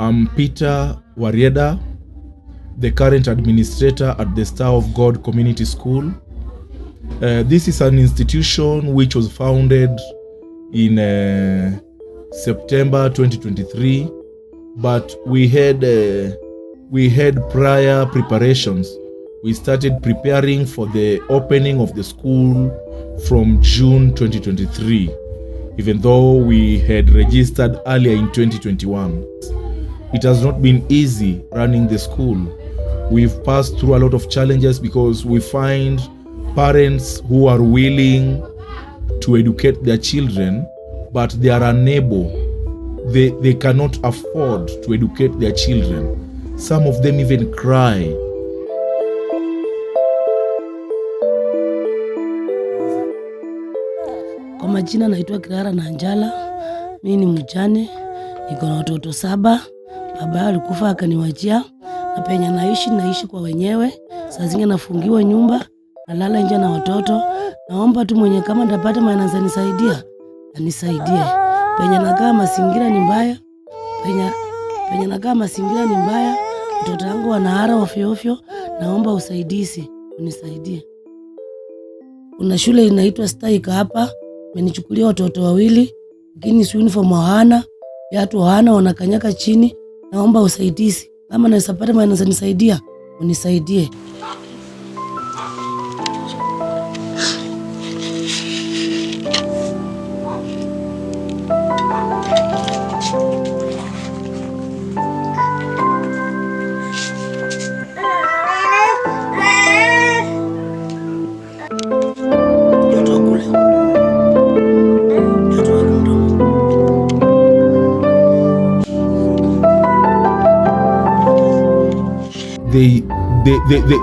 I'm Peter Warieda, the current administrator at the Star of God Community School. This is an institution which was founded in September 2023, but we had prior preparations. We started preparing for the opening of the school from June 2023, even though we had registered earlier in 2021. It has not been easy running the school. We've passed through a lot of challenges because we find parents who are willing to educate their children, but they are unable. They cannot afford to educate their children. Some of them even cry. Kwa majina naitwa Kirara Nanjala. Mimi ni mjane, niko na watoto 7. Baba alikufa akaniwachia, na penye naishi kwa wenyewe. Saa zingine nafungiwa nyumba, nalala nje na watoto. Naomba tu mwenye kama ndapata mwananza nisaidia, anisaidie. Penye nakaa mazingira ni mbaya. Penye nakaa mazingira ni mbaya. Watoto wangu wanahara ofyo. Naomba usaidizi, unisaidie. Kuna shule inaitwa Staika hapa. Menichukulia watoto 2, lakini uniform hawana, viatu hawana, wanakanyaka chini. Naomba usaidizi. Kama naweza pata mwananza nisaidia, unisaidie.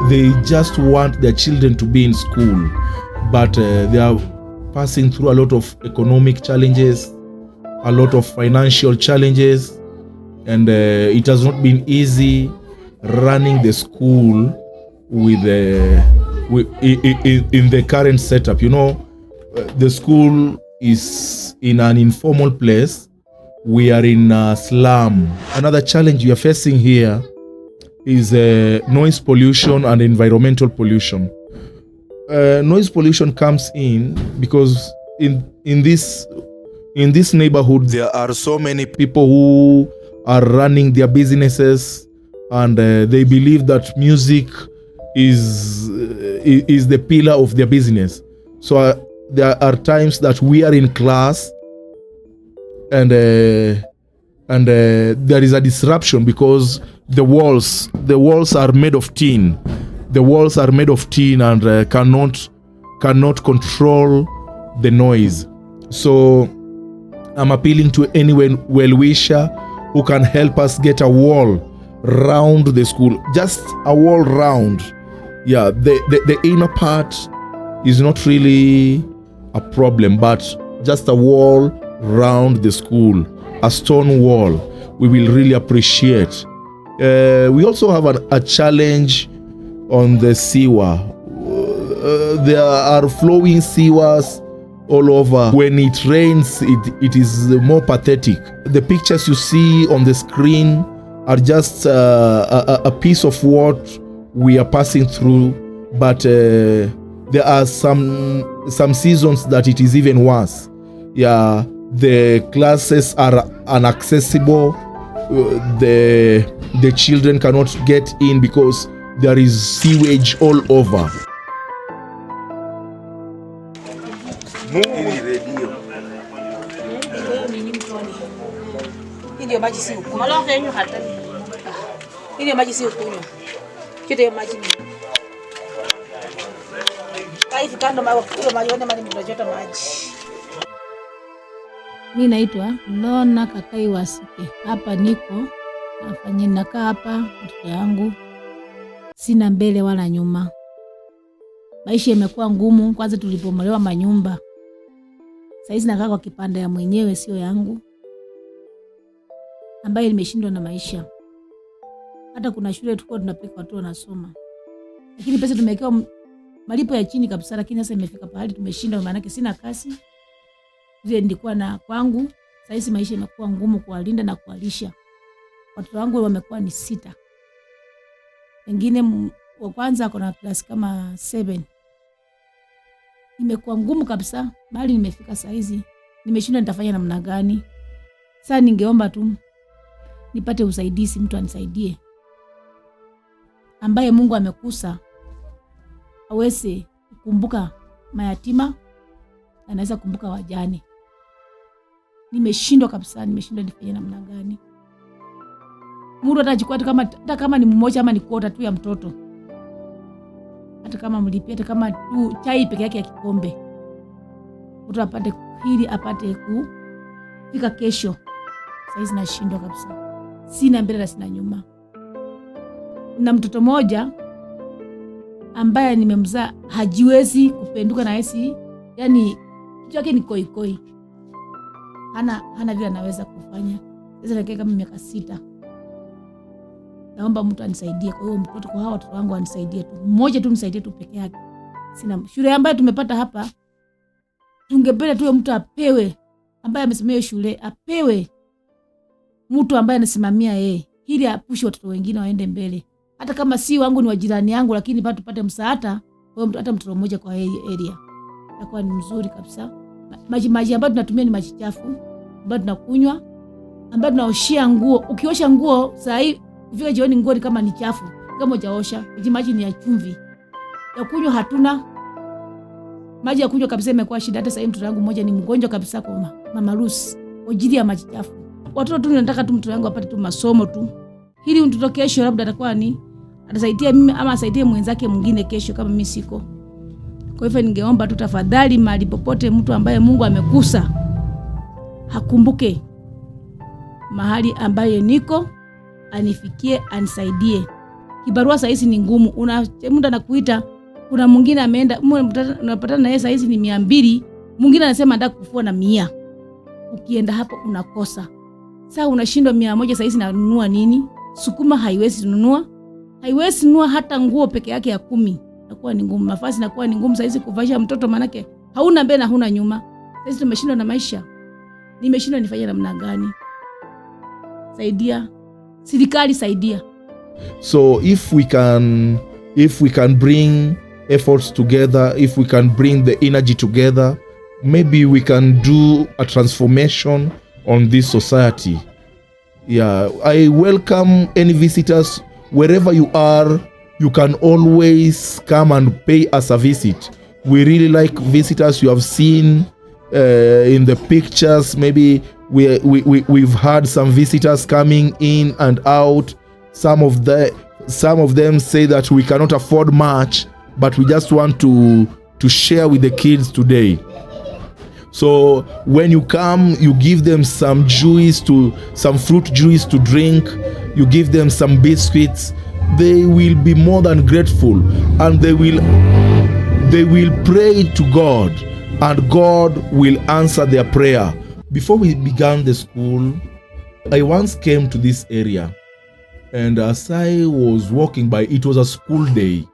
They just want their children to be in school, but they are passing through a lot of economic challenges, a lot of financial challenges, and it has not been easy running the school in the current setup. You know, the school is in an informal place. We are in a slum. Another challenge we are facing here is noise pollution and environmental pollution. Noise pollution comes in because in this neighborhood there are so many people who are running their businesses, and they believe that music is the pillar of their business. So there are times that we are in class and there is a disruption because the walls are made of tin. The walls are made of tin and cannot control the noise. So I'm appealing to any well-wisher who can help us get a wall round the school. Just a wall round. Yeah, the inner part is not really a problem, but just a wall round the school, a stone wall, we will really appreciate. We also have a challenge on the sewer. There are flowing sewers all over. When it rains, it is more pathetic. The pictures you see on the screen are just a piece of what we are passing through, but there are some seasons that it is even worse. Yeah, the classes are inaccessible. The children cannot get in because there is sewage all over. Mimi naitwa Lona Kakai Wasike. Hapa niko nakaa hapa mtoto yangu. Sina mbele wala nyuma. Maisha yamekuwa ngumu, kwanza tulipomolewa manyumba. Sasa hizi nakaa kwa kipande ya mwenyewe, sio yangu, ambaye nimeshindwa na maisha. Hata kuna shule tulikuwa tunapeleka watu wanasoma, lakini pesa tumewekewa malipo ya chini kabisa, lakini sasa imefika pahali tumeshindwa, maana yake sina kasi. Zile nilikuwa na kwangu, sasa hizi maisha yamekuwa ngumu kuwalinda na kuwalisha. watoto wangu wamekuwa ni 6. Wengine wa kwanza ako na class kama 7. Imekuwa ngumu kabisa, bali nimefika saa hizi. Nimeshindwa nitafanya namna gani. Sasa ningeomba tu nipate usaidizi, mtu anisaidie. Ambaye Mungu amekusa aweze kukumbuka mayatima na anaweza kukumbuka wajane. Nimeshindwa kabisa, nimeshindwa nifanye namna gani. Mungu atajikwa hata kama ni mmoja ama ni kwota tu ya mtoto. Hata kama mlipia, hata kama tu chai peke yake ya kikombe. Mtu apate hili, apate kufika kesho. Sasa nashindwa kabisa. Sina mbele na sina nyuma. Na mtoto mmoja ambaye nimemzaa hajiwezi kupenduka na yesi, yani kitu yake ni koi. Hana vile anaweza kufanya. Sasa nakaa kama miaka 6. Naomba mtu anisaidie kwa hiyo mtoto, kwa hawa watoto wangu anisaidie tu. Mmoja tu nisaidie tu peke yake. Sina shule ambayo tumepata hapa. Tungependa tu mtu apewe ambaye amesimamia shule, apewe mtu ambaye anasimamia yeye ili apushe watoto wengine waende mbele. Hata kama si wangu ni wajirani yangu, lakini bado tupate msaada kwa hata mtoto mmoja kwa area. Itakuwa ni mzuri kabisa. Maji ambayo tunatumia ni maji chafu ambayo tunakunywa, ambayo tunaoshia nguo. Ukiosha nguo saa hii kufika jioni nguo kama ni chafu, kama hujaosha, maji ni ya chumvi. Ya kunywa hatuna. Maji ya kunywa kabisa imekuwa shida. Hata sasa mtoto wangu mmoja ni mgonjwa kabisa kwa mama Rusi kwa ajili ya maji chafu. Watoto tu nataka tu mtoto wangu apate tu masomo tu. Hili mtoto kesho labda atakuwa ni atasaidia mimi ama asaidie mwenzake mwingine kesho kama mimi siko. Kwa hivyo ningeomba tu tafadhali, mahali popote mtu ambaye Mungu amekusa hakumbuke mahali ambaye niko, anifikie, anisaidie. Kibarua saa hizi ni ngumu. Mtu anakuita, kuna mwingine ameenda, unapatana na yeye saa hizi ni 200, mwingine anasema nataka kufua na 100. Ukienda hapo unakosa. Sasa unashindwa 100 saa hizi nanunua nini? Sukuma haiwezi nunua. Haiwezi nunua hata nguo peke yake ya 10. Inakuwa ni ngumu. Mavazi inakuwa ni ngumu saa hizi kuvaisha mtoto, manake hauna mbele na huna nyuma. Sasa hizi tumeshindwa na maisha. Nimeshindwa nifanye namna gani? Saidia. Serikali saidia. So if we can bring efforts together, if we can bring the energy together, maybe we can do a transformation on this society. Yeah, I welcome any visitors. Wherever you are, you can always come and pay us a visit. We really like visitors. You have seen in the pictures, maybe we've had some visitors coming in and out. Some of them say that we cannot afford much, but we just want to share with the kids today. So when you come, you give them some fruit juice to drink, you give them some biscuits. They will be more than grateful, and they will pray to God, and God will answer their prayer. Before we began the school, I once came to this area, and as I was walking by, it was a school day.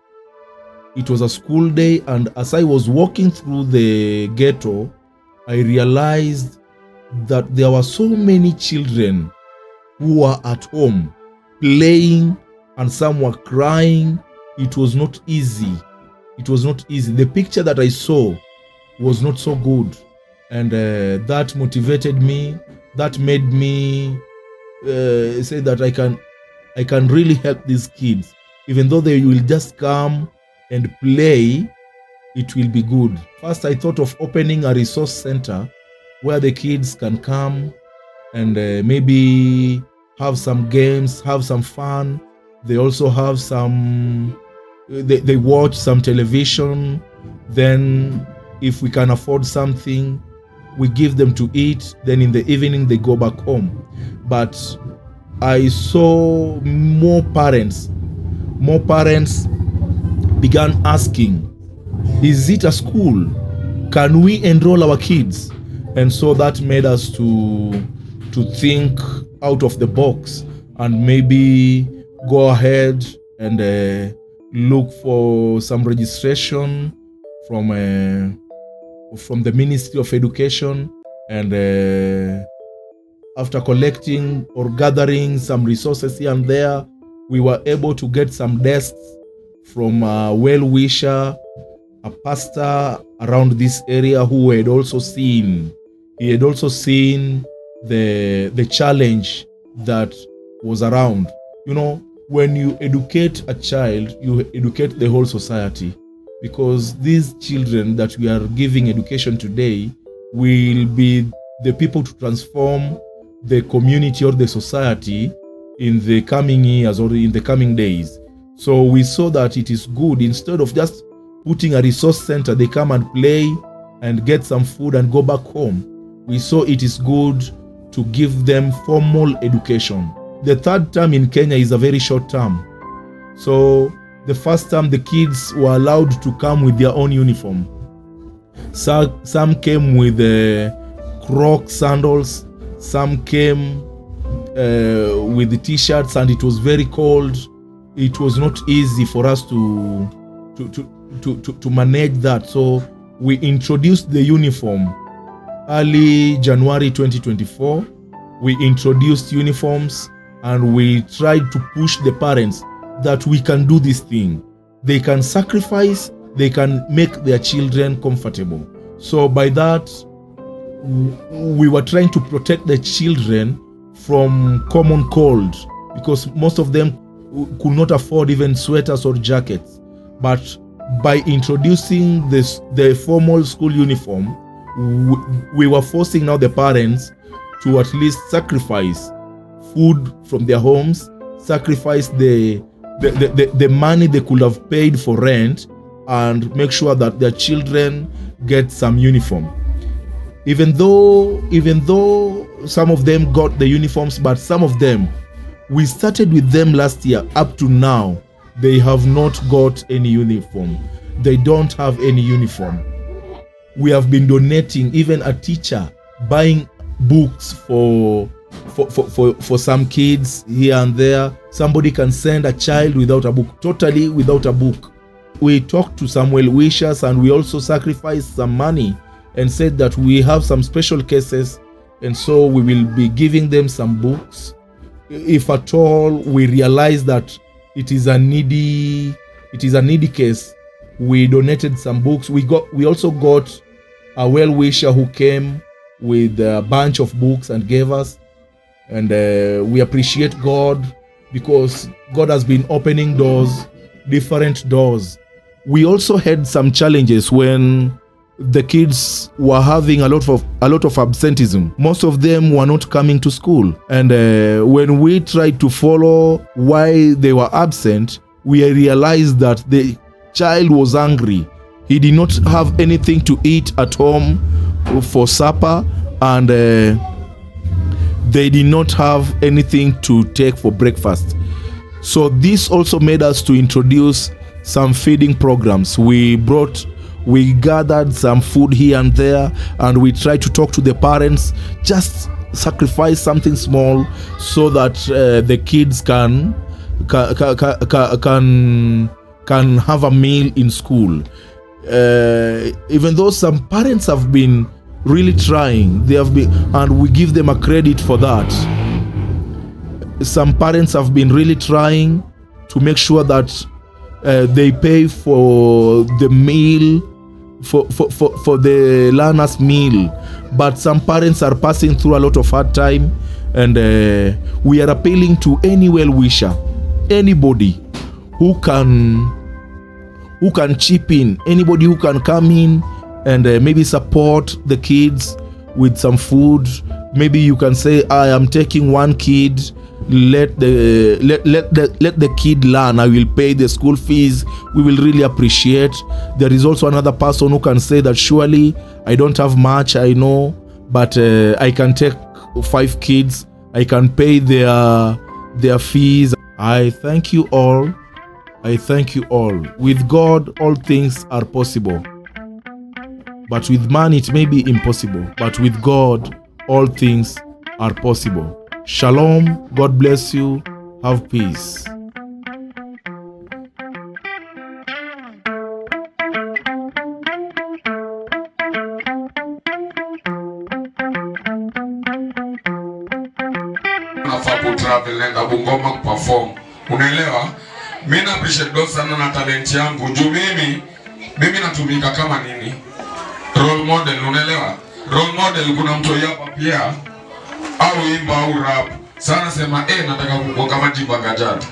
And as I was walking through the ghetto, I realized that there were so many children who were at home playing, and some were crying. It was not easy. The picture that I saw was not so good, and that motivated me. That made me say that I can really help these kids. Even though they will just come and play, it will be good. First, I thought of opening a resource center where the kids can come and maybe have some games, have some fun. They also have they watch some television. Then if we can afford something, we give them to eat. Then in the evening, they go back home. But I saw more parents began asking, is it a school? Can we enroll our kids? And so that made us to think out of the box and maybe go ahead and look for some registration from the Ministry of Education. And after collecting or gathering some resources here and there, we were able to get some desks from a well-wisher, a pastor around this area who had also seen the challenge that was around. You know, when you educate a child, you educate the whole society, because these children that we are giving education today will be the people to transform the community or the society in the coming years or in the coming days. So we saw that it is good, instead of just putting a resource center, they come and play and get some food and go back home. We saw it is good to give them formal education. The third term in Kenya is a very short term. So the first term, the kids were allowed to come with their own uniform. Some came with Crocs sandals, some came with the t-shirts, and it was very cold. It was not easy for us to manage that. So we introduced the uniform early January 2024. We introduced uniforms, and we tried to push the parents that we can do this thing. They can sacrifice, they can make their children comfortable. So by that, we were trying to protect the children from common cold, because most of them could not afford even sweaters or jackets. But by introducing the formal school uniform, we were forcing now the parents to at least sacrifice food from their homes, sacrifice the money they could have paid for rent, and make sure that their children get some uniform. Even though some of them got the uniforms, but some of them, we started with them last year, up to now, they have not got any uniform. They don't have any uniform. We have been donating, even a teacher buying books for some kids here and there. Somebody can send a child without a book, totally without a book. We talked to some well-wishers, and we also sacrificed some money and said that we have some special cases, and so we will be giving them some books. If at all we realize that it is a needy case, we donated some books. We also got a well-wisher who came with a bunch of books and gave us, and we appreciate God, because God has been opening doors, different doors. We also had some challenges when the kids were having a lot of absenteeism. Most of them were not coming to school, and when we tried to follow why they were absent, we realized that the child was hungry. He did not have anything to eat at home for supper, and they did not have anything to take for breakfast. So this also made us to introduce some feeding programs. We gathered some food here and there, and we tried to talk to the parents, just sacrifice something small so that the kids can have a meal in school. Even though some parents have been really trying, and we give them a credit for that. Some parents have been really trying to make sure that they pay for the meal, for the learner's meal. But some parents are passing through a lot of hard time, and we are appealing to any well-wisher, anybody who can chip in, anybody who can come in and maybe support the kids with some food. Maybe you can say, I am taking one kid, let the kid learn, I will pay the school fees. We will really appreciate. There is also another person who can say that, surely I don't have much, I know, but I can take 5 kids, I can pay their fees. I thank you all. With God all things are possible, but with man it may be impossible. But with God all things are possible. Shalom. God bless you. Have peace. travel naenda Bungoma kuperform. Unaelewa? Mimi na appreciate God sana na talent yangu. Juu mimi natumika kama nini? Role model, unaelewa? Role model kuna mtu hapa pia au imba au rap. Sana sema nataka kuwa kama Jibagajat.